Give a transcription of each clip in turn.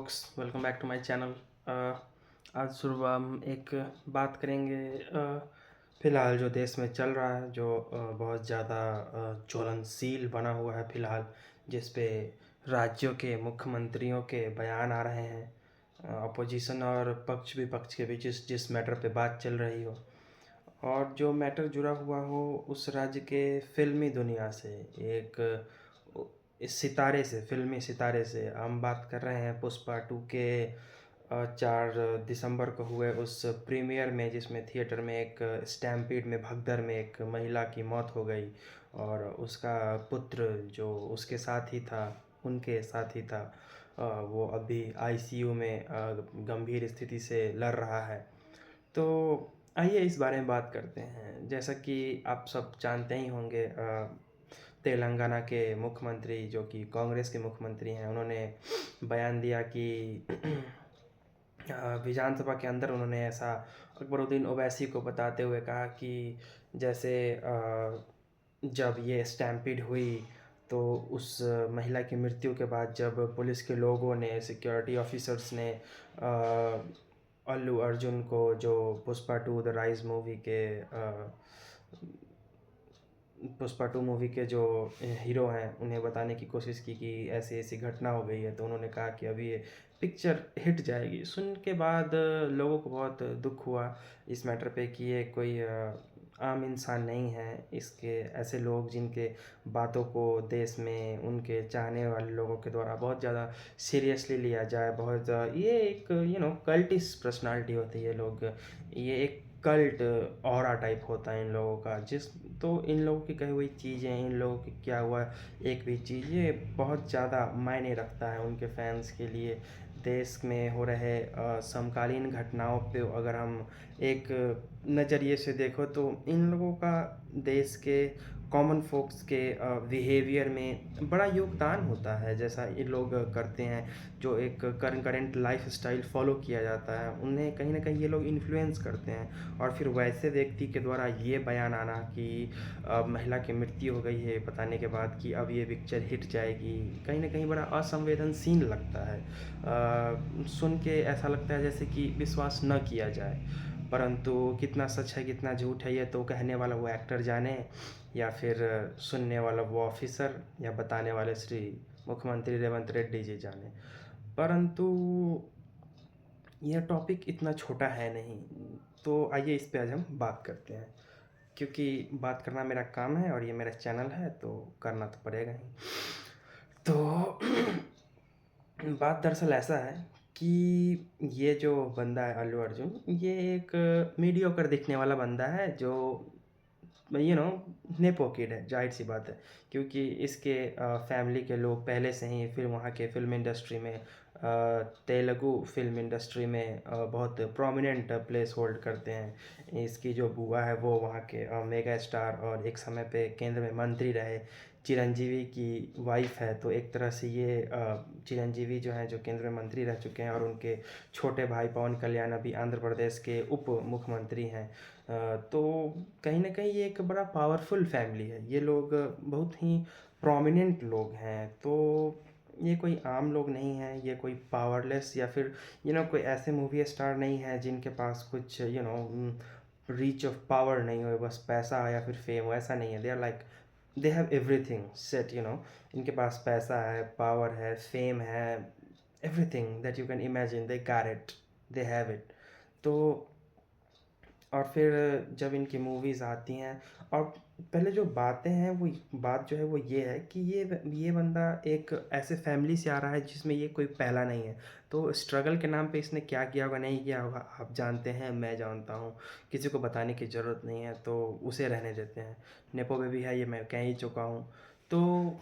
folks, welcome back to my channel. आज सुबह हम एक बात करेंगे फ़िलहाल जो देश में चल रहा है, जो बहुत ज़्यादा ज्वलनशील बना हुआ है फ़िलहाल, जिस पे राज्यों के मुख्यमंत्रियों के बयान आ रहे हैं। अपोजिशन और पक्ष विपक्ष के बीच जिस मैटर पे बात चल रही हो, और जो मैटर जुड़ा हुआ हो उस राज्य के फ़िल्मी दुनिया से, एक इस सितारे से, फ़िल्मी सितारे से हम बात कर रहे हैं पुष्पा 2 के 4 दिसंबर को हुए उस प्रीमियर में, जिसमें थिएटर में एक स्टैम्पीड में भगदड़ में एक महिला की मौत हो गई और उसका पुत्र जो उसके साथ ही था, उनके साथ ही था, वो अभी आईसीयू में गंभीर स्थिति से लड़ रहा है। तो आइए इस बारे में बात करते हैं। जैसा कि आप सब जानते ही होंगे, तेलंगाना के मुख्यमंत्री, जो कि कांग्रेस के मुख्यमंत्री हैं, उन्होंने बयान दिया कि विधानसभा के अंदर उन्होंने ऐसा अकबरुद्दीन ओवैसी को बताते हुए कहा कि जैसे जब ये स्टैम्पीड हुई तो उस महिला की मृत्यु के बाद जब पुलिस के लोगों ने, सिक्योरिटी ऑफिसर्स ने अल्लू अर्जुन को, जो पुष्पा 2 द राइज मूवी के पुष्पा 2 मूवी के जो हीरो हैं, उन्हें बताने की कोशिश की कि ऐसी-ऐसी घटना हो गई है। तो उन्होंने कहा कि अभी ये पिक्चर हिट जाएगी। सुन के बाद लोगों को बहुत दुःख हुआ इस मैटर पे कि ये कोई आम इंसान नहीं है। इसके ऐसे लोग जिनके बातों को देश में उनके चाहने वाले लोगों के द्वारा बहुत ज़्यादा सीरियसली लिया जाए। बहुत ये एक कल्टिश पर्सनैलिटी होती है लोग। ये एक कल्ट ऑरा टाइप होता है इन लोगों का, तो इन लोगों की कही हुई चीज़ें, इन लोगों की क्या हुआ एक भी चीज़, ये बहुत ज़्यादा मायने रखता है उनके फैंस के लिए। देश में हो रहे समकालीन घटनाओं पे अगर हम एक नज़रिए से देखो तो इन लोगों का देश के कॉमन फोक्स के बिहेवियर में बड़ा योगदान होता है। जैसा ये लोग करते हैं, जो एक करंट लाइफस्टाइल फॉलो किया जाता है, उन्हें कहीं न कहीं ये लोग इन्फ्लुएंस करते हैं। और फिर वैसे व्यक्ति के द्वारा ये बयान आना कि महिला की मृत्यु हो गई है बताने के बाद कि अब ये पिक्चर हिट जाएगी, कहीं न कहीं बड़ा असंवेदनशील लगता है। सुन के ऐसा लगता है जैसे कि विश्वास न किया जाए, परंतु कितना सच है कितना झूठ है ये तो कहने वाला वो एक्टर जाने, या फिर सुनने वाला वो ऑफिसर, या बताने वाले श्री मुख्यमंत्री रेवंत रेड्डी जी जाने। परंतु यह टॉपिक इतना छोटा है नहीं, तो आइए इस पे आज हम बात करते हैं, क्योंकि बात करना मेरा काम है और ये मेरा चैनल है तो करना तो पड़ेगा ही। तो बात दरअसल ऐसा है कि ये जो बंदा है अल्लू अर्जुन, ये एक मीडियोकर दिखने वाला बंदा है, जो नेपो किड है, ज़ाहिर-सी बात है। क्योंकि इसके फैमिली के लोग पहले से ही फिर वहाँ के फ़िल्म इंडस्ट्री में, तेलुगु फ़िल्म इंडस्ट्री में बहुत प्रोमिनेंट प्लेस होल्ड करते हैं। इसकी जो बुआ है वो वहाँ के मेगा स्टार और एक समय पे केंद्र में मंत्री रहे, चिरंजीवी की वाइफ़ है। तो एक तरह से ये चिरंजीवी जो हैं, जो केंद्र में मंत्री रह चुके हैं, और उनके छोटे भाई पवन कल्याण अभी आंध्र प्रदेश के उप मुख्यमंत्री हैं। तो कहीं न कहीं ये एक बड़ा पावरफुल फैमिली है। ये लोग बहुत ही प्रोमिनेंट लोग हैं, तो ये कोई आम लोग नहीं हैं, ये कोई पावरलेस या फिर कोई ऐसे मूवी स्टार नहीं हैं जिनके पास कुछ रीच ऑफ पावर नहीं हो, बस पैसा या फिर फेम हो, ऐसा नहीं है। They are like, they have everything set, इनके पास पैसा है, पावर है, फेम है, everything that you can imagine they got it, they have it. तो और फिर जब इनकी मूवीज़ आती हैं, और पहले जो बातें हैं, वो बात जो है वो ये है कि ये बंदा एक ऐसे फैमिली से आ रहा है जिसमें ये कोई पहला नहीं है। तो स्ट्रगल के नाम पे इसने क्या किया होगा, नहीं किया होगा, आप जानते हैं, मैं जानता हूँ, किसी को बताने की ज़रूरत नहीं है, तो उसे रहने देते हैं। नेपो बेबी है, ये मैं कह ही चुका हूँ। तो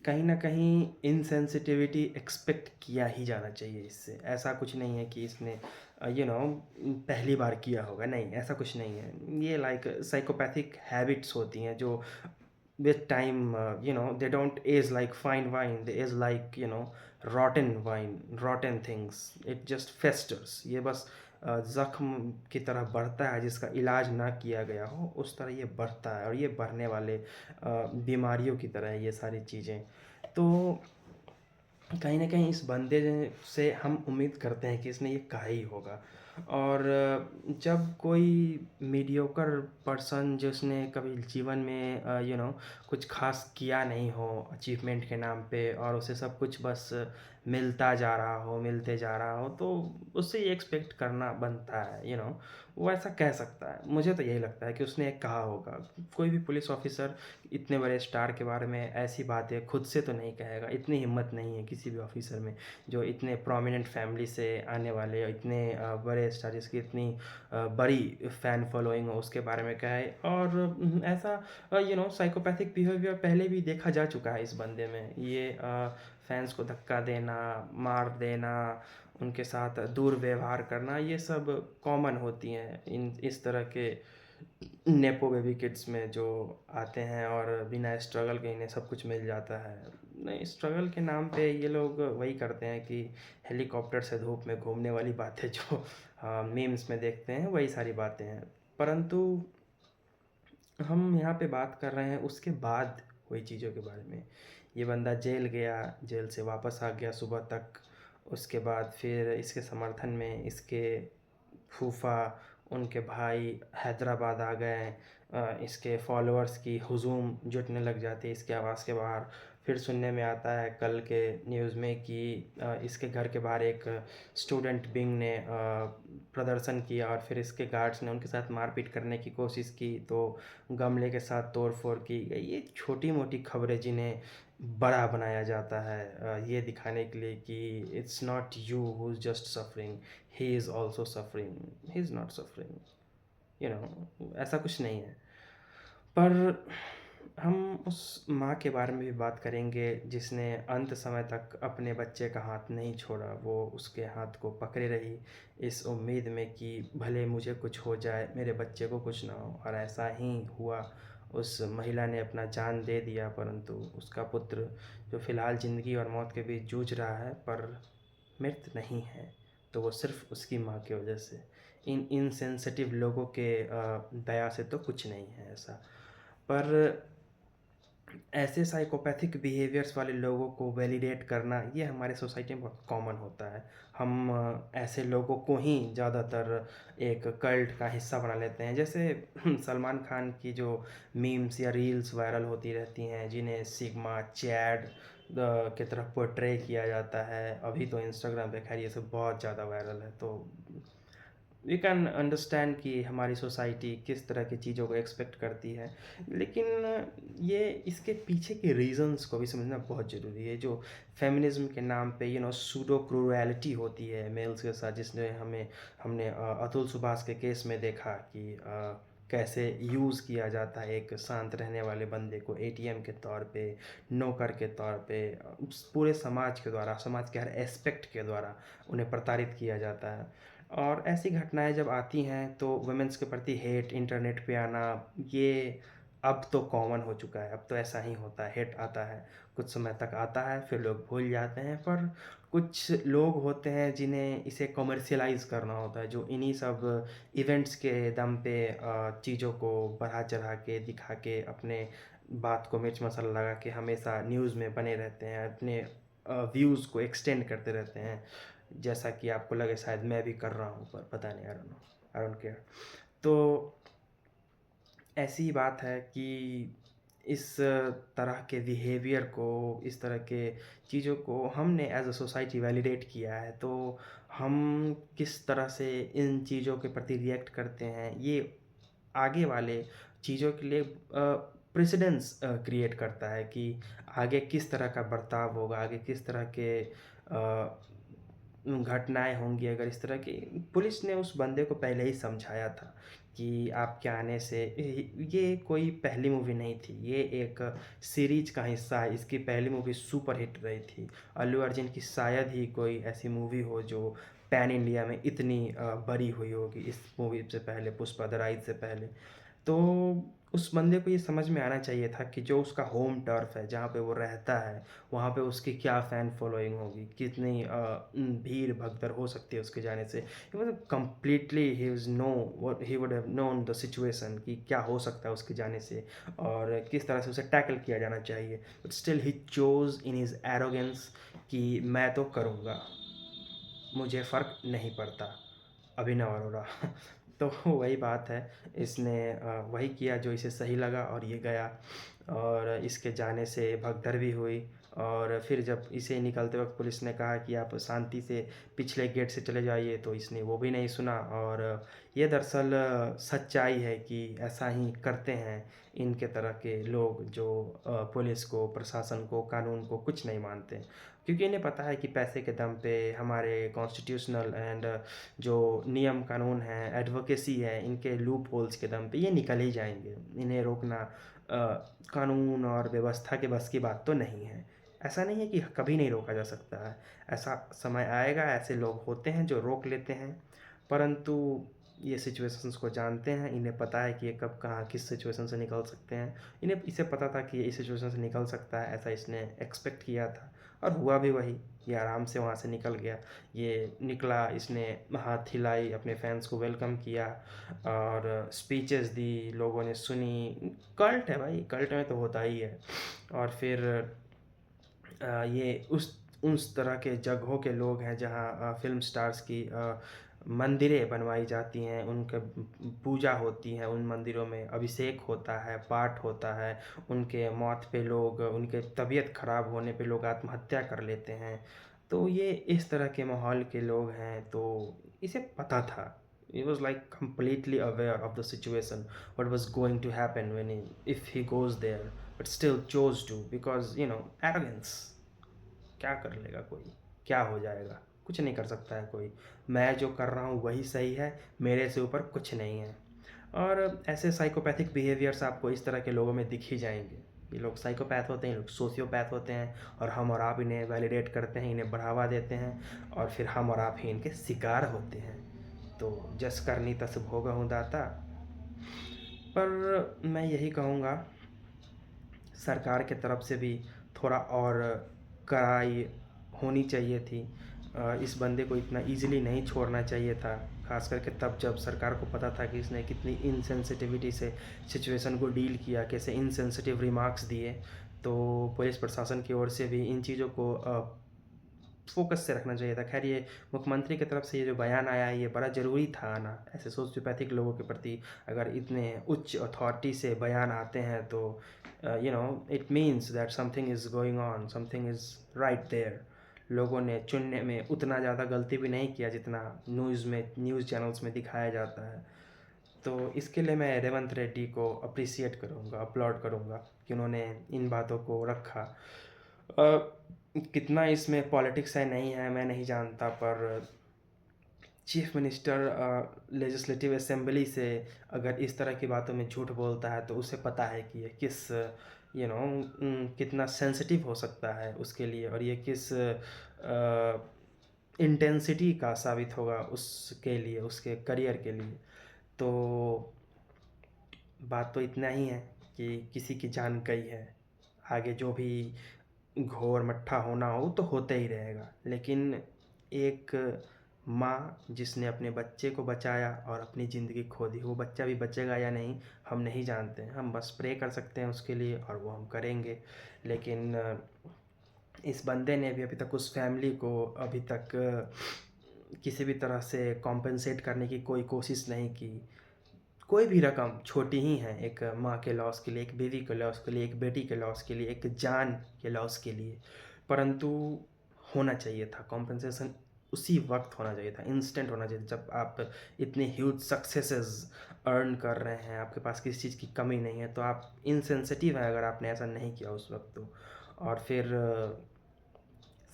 कहीं न कहीं इनसेंसिटिविटी एक्सपेक्ट किया ही जाना चाहिए इससे। ऐसा कुछ नहीं है कि इसने पहली बार किया होगा, नहीं, ऐसा कुछ नहीं है। ये लाइक साइकोपैथिक हैबिट्स होती हैं जो with time they don't age like fine wine, they age like rotten wine, rotten things, it just festers. ये बस ज़ख्म की तरह बढ़ता है, जिसका इलाज ना किया गया हो उस तरह ये बढ़ता है, और ये बढ़ने वाले बीमारियों की तरह है ये सारी चीज़ें। तो कहीं न कहीं इस बंदे से हम उम्मीद करते हैं कि इसने ये कहा ही होगा। और जब कोई मीडियोकर पर्सन जिसने कभी जीवन में कुछ ख़ास किया नहीं हो अचीवमेंट के नाम पे और उसे सब कुछ बस मिलता जा रहा हो, मिलते जा रहा हो, तो उससे ये एक्सपेक्ट करना बनता है, वो ऐसा कह सकता है। मुझे तो यही लगता है कि उसने कहा होगा। कोई भी पुलिस ऑफ़िसर इतने बड़े स्टार के बारे में ऐसी बातें खुद से तो नहीं कहेगा, इतनी हिम्मत नहीं है किसी भी ऑफ़िसर में, जो इतने प्रोमिनेंट फैमिली से आने वाले और इतने बड़े स्टार जिसकी इतनी बड़ी फ़ैन फ़ॉलोइंग हो उसके बारे में कहे। और ऐसा साइकोपैथिक बिहेवियर पहले भी देखा जा चुका है इस बंदे में। ये फैन्स को धक्का देना, मार देना, उनके साथ दुर्व्यवहार करना, ये सब कॉमन होती हैं इन इस तरह के नेपो बेबी किड्स में जो आते हैं और बिना स्ट्रगल के इन्हें सब कुछ मिल जाता है। नहीं, स्ट्रगल के नाम पे ये लोग वही करते हैं कि हेलीकॉप्टर से धूप में घूमने वाली बातें जो मीम्स में देखते हैं, वही सारी बातें हैं। परंतु हम यहाँ पे बात कर रहे हैं उसके बाद हुई चीज़ों के बारे में। ये बंदा जेल गया, जेल से वापस आ गया सुबह तक। उसके बाद फिर इसके समर्थन में इसके फूफा, उनके भाई हैदराबाद आ गए। इसके फॉलोअर्स की हुजूम जुटने लग जाती है इसके आवाज़ के बाहर। फिर सुनने में आता है कल के न्यूज़ में कि इसके घर के बाहर एक स्टूडेंट विंग ने प्रदर्शन किया और फिर इसके गार्ड्स ने उनके साथ मारपीट करने की कोशिश की, तो गमले के साथ तोड़-फोड़ की गई। ये छोटी-मोटी खबरें जिन्हें बड़ा बनाया जाता है ये दिखाने के लिए कि it's not you who is just suffering, he is also suffering, he is not suffering, ऐसा कुछ नहीं है। पर हम उस माँ के बारे में भी बात करेंगे जिसने अंत समय तक अपने बच्चे का हाथ नहीं छोड़ा। वो उसके हाथ को पकड़े रही इस उम्मीद में कि भले मुझे कुछ हो जाए, मेरे बच्चे को कुछ ना हो, और ऐसा ही हुआ। उस महिला ने अपना जान दे दिया, परंतु उसका पुत्र जो फ़िलहाल ज़िंदगी और मौत के बीच जूझ रहा है पर मृत नहीं है, तो वो सिर्फ़ उसकी माँ की वजह से। इन इनसेंसिटिव लोगों के दया से तो कुछ नहीं है ऐसा। पर ऐसे साइकोपैथिक बिहेवियर्स वाले लोगों को वैलिडेट करना ये हमारे सोसाइटी में बहुत कॉमन होता है। हम ऐसे लोगों को ही ज़्यादातर एक कल्ट का हिस्सा बना लेते हैं। जैसे सलमान खान की जो मीम्स या रील्स वायरल होती रहती हैं जिन्हें सिग्मा, चैड की तरह पोर्ट्रे किया जाता है। अभी तो इंस्टाग्राम पे ख़ैर ये सब बहुत ज़्यादा वायरल है, तो वी कैन अंडरस्टैंड कि हमारी सोसाइटी किस तरह की चीज़ों को एक्सपेक्ट करती है। लेकिन ये इसके पीछे के रीज़न्स को भी समझना बहुत ज़रूरी है। जो फेमिनिज़्म के नाम पे सूडो क्रूरैलिटी होती है मेल्स के साथ, जिसने हमने अतुल सुभाष के केस में देखा कि कैसे यूज़ किया जाता है एक शांत रहने वाले बंदे को एटीएम के तौर पे, नौकर के तौर पे, पूरे समाज के द्वारा, समाज के हर एस्पेक्ट के द्वारा उन्हें प्रताड़ित किया जाता है। और ऐसी घटनाएँ जब आती हैं तो वुमेन्स के प्रति हेट इंटरनेट पे आना, ये अब तो कॉमन हो चुका है। अब तो ऐसा ही होता है, हेट आता है, कुछ समय तक आता है, फिर लोग भूल जाते हैं। पर कुछ लोग होते हैं जिन्हें इसे कमर्शियलाइज़ करना होता है, जो इन्हीं सब इवेंट्स के दम पे चीज़ों को बढ़ा-चढ़ा के, दिखा के, अपने बात को मिर्च मसाला लगा के हमेशा न्यूज़ में बने रहते हैं, अपने व्यूज़ को एक्सटेंड करते रहते हैं। जैसा कि आपको लगे शायद मैं भी कर रहा हूँ, पर पता नहीं, I don't know, I don't care. तो ऐसी बात है कि इस तरह के बिहेवियर को, इस तरह के चीज़ों को हमने एज़ अ सोसाइटी वैलिडेट किया है, तो हम किस तरह से इन चीज़ों के प्रति रिएक्ट करते हैं, ये आगे वाले चीज़ों के लिए प्रेसिडेंस क्रिएट करता है कि आगे किस तरह का बर्ताव होगा, आगे किस तरह के घटनाएँ होंगी। अगर इस तरह की, पुलिस ने उस बंदे को पहले ही समझाया था कि आपके आने से ये कोई पहली मूवी नहीं थी, ये एक सीरीज़ का हिस्सा है। इसकी पहली मूवी सुपर हिट रही थी। अल्लू अर्जुन की शायद ही कोई ऐसी मूवी हो जो पैन इंडिया में इतनी बड़ी हुई होगी इस मूवी से पहले, पुष्पा द राइज से पहले। तो उस बंदे को ये समझ में आना चाहिए था कि जो उसका होम टर्फ है, जहाँ पे वो रहता है, वहाँ पे उसकी क्या फ़ैन फ़ॉलोइंग होगी, कितनी भीड़-भगदड़ हो सकती है उसके जाने से। मतलब completely he was know what he would have known the situation कि क्या हो सकता है उसके जाने से और किस तरह से उसे टैकल किया जाना चाहिए। But still he chose in his arrogance कि मैं तो करूँगा, मुझे फ़र्क नहीं पड़ता। अभिनव अरोड़ा। तो वही बात है, इसने वही किया जो इसे सही लगा और ये गया और इसके जाने से भगदड़ भी हुई और फिर जब इसे निकलते वक़्त पुलिस ने कहा कि आप शांति से पिछले गेट से चले जाइए, तो इसने वो भी नहीं सुना और ये दरअसल सच्चाई है कि ऐसा ही करते हैं इनके तरह के लोग जो पुलिस को, प्रशासन को, कानून को कुछ नहीं मानते। क्योंकि इन्हें पता है कि पैसे के दम पे हमारे कॉन्स्टिट्यूशनल एंड जो नियम कानून हैं, एडवोकेसी है, इनके लूप होल्स के दम पे ये निकल ही जाएँगे। इन्हें रोकना कानून और व्यवस्था के बस की बात तो नहीं है। ऐसा नहीं है कि कभी नहीं रोका जा सकता है। ऐसा समय आएगा, ऐसे लोग होते हैं जो रोक लेते हैं, परंतु ये सिचुएशंस को जानते हैं, इन्हें पता है कि ये कब कहाँ किस सिचुएशन से निकल सकते हैं। इसे पता था कि ये इस सिचुएशन से निकल सकता है, ऐसा इसने एक्सपेक्ट किया था और हुआ भी वही। ये आराम से वहाँ से निकल गया। ये निकला, इसने हाथ हिलाई, अपने फैन्स को वेलकम किया और स्पीचेस दी, लोगों ने सुनी। कल्ट है भाई, कल्ट में तो होता ही है। और फिर ये उस तरह के जगहों के लोग हैं जहाँ फ़िल्म स्टार्स की मंदिरें बनवाई जाती हैं, उनके पूजा होती है, उन मंदिरों में अभिषेक होता है, पाठ होता है, उनके मौत पे लोग उनके तबीयत ख़राब होने पे लोग आत्महत्या कर लेते हैं। तो ये इस तरह के माहौल के लोग हैं, तो इसे पता था। He was like completely aware of the situation, what was going to happen if he goes there, but still chose to because arrogance. क्या कर लेगा कोई? क्या हो जाएगा? कुछ नहीं कर सकता है कोई। मैं जो कर रहा हूँ वही सही है, मेरे से ऊपर कुछ नहीं है। और ऐसे साइकोपैथिक बिहेवियर्स आपको इस तरह के लोगों में दिख ही जाएँगे। ये लोग साइकोपैथ होते हैं, ये लोग सोशियोपैथ होते हैं और हम और आप इन्हें वैलिडेट करते हैं, इन्हें बढ़ावा देते हैं और फिर हम और आप ही इनके शिकार होते हैं। तो जस करनी तस भोगहु दाता। पर मैं यही कहूँगा सरकार के तरफ से भी थोड़ा और कड़ाई होनी चाहिए थी। इस बंदे को इतना ईज़िली नहीं छोड़ना चाहिए था, ख़ास करके तब जब सरकार को पता था कि इसने कितनी इनसेंसिटिविटी से सिचुएशन को डील किया, कैसे इनसेंसिटिव रिमार्क्स दिए। तो पुलिस प्रशासन की ओर से भी इन चीज़ों को फ़ोकस से रखना चाहिए था। ख़ैर ये मुख्यमंत्री की तरफ से ये जो बयान आया है ये बड़ा ज़रूरी था आना। ऐसे सोशियोपैथिक लोगों के प्रति अगर इतने उच्च अथॉरिटी से बयान आते हैं तो it means that something is going on, something is right there. लोगों ने चुनने में उतना ज़्यादा गलती भी नहीं किया जितना न्यूज़ चैनल्स में दिखाया जाता है। तो इसके लिए मैं रेवंत रेड्डी को अप्रिशिएट करूँगा, अपलॉड करूँगा कि उन्होंने इन बातों को रखा। कितना इसमें पॉलिटिक्स है नहीं है मैं नहीं जानता, पर चीफ मिनिस्टर लेजिस्लेटिव असेंबली से अगर इस तरह की बातों में झूठ बोलता है तो उसे पता है कि ये किस कितना सेंसिटिव हो सकता है उसके लिए और ये किस इंटेंसिटी का साबित होगा उसके लिए, उसके करियर के लिए। तो बात तो इतना ही है कि किसी की जान गई है, आगे जो भी घोर मट्ठा होना हो तो होता ही रहेगा। लेकिन एक माँ जिसने अपने बच्चे को बचाया और अपनी ज़िंदगी खो दी, वो बच्चा भी बचेगा या नहीं हम नहीं जानते हैं। हम बस प्रे कर सकते हैं उसके लिए और वो हम करेंगे। लेकिन इस बंदे ने भी अभी तक उस फैमिली को अभी तक किसी भी तरह से कॉम्पेंसेट करने की कोई कोशिश नहीं की। कोई भी रकम छोटी ही है एक माँ के लॉस के लिए, एक बीवी के लॉस के लिए, एक बेटी के लॉस के लिए, एक जान के लॉस के लिए। परंतु होना चाहिए था कॉम्पेंसेशन, उसी वक्त होना चाहिए था, इंस्टेंट होना चाहिए था। जब आप इतने ह्यूज सक्सेसेस अर्न कर रहे हैं, आपके पास किसी चीज़ की कमी नहीं है, तो आप इनसेंसिटिव हैं अगर आपने ऐसा नहीं किया उस वक्त तो। और फिर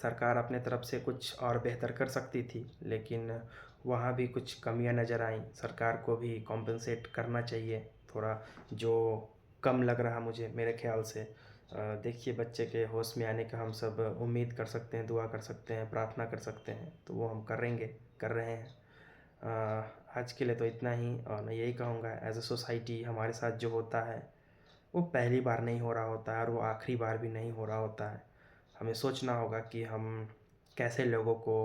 सरकार अपने तरफ से कुछ और बेहतर कर सकती थी, लेकिन वहाँ भी कुछ कमियां नज़र आईं। सरकार को भी कॉम्पेंसेट करना चाहिए थोड़ा, जो कम लग रहा मुझे मेरे ख्याल से। देखिए बच्चे के होश में आने का हम सब उम्मीद कर सकते हैं, दुआ कर सकते हैं, प्रार्थना कर सकते हैं, तो वो हम करेंगे, कर रहे हैं। आज के लिए तो इतना ही, और मैं यही कहूँगा एज़ अ सोसाइटी हमारे साथ जो होता है वो पहली बार नहीं हो रहा होता है और वो आखिरी बार भी नहीं हो रहा होता है। हमें सोचना होगा कि हम कैसे लोगों को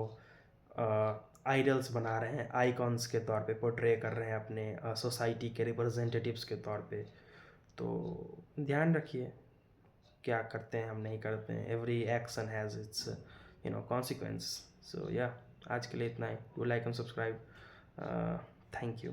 आइडल्स बना रहे हैं, आइकॉन्स के तौर पे पोर्ट्रे कर रहे हैं अपने सोसाइटी के रिप्रेजेंटेटिव्स के तौर पे। तो ध्यान रखिए क्या करते हैं हम नहीं करते हैं। Every action has its consequence. So या आज के लिए इतना ही। Do like and subscribe. Thank you.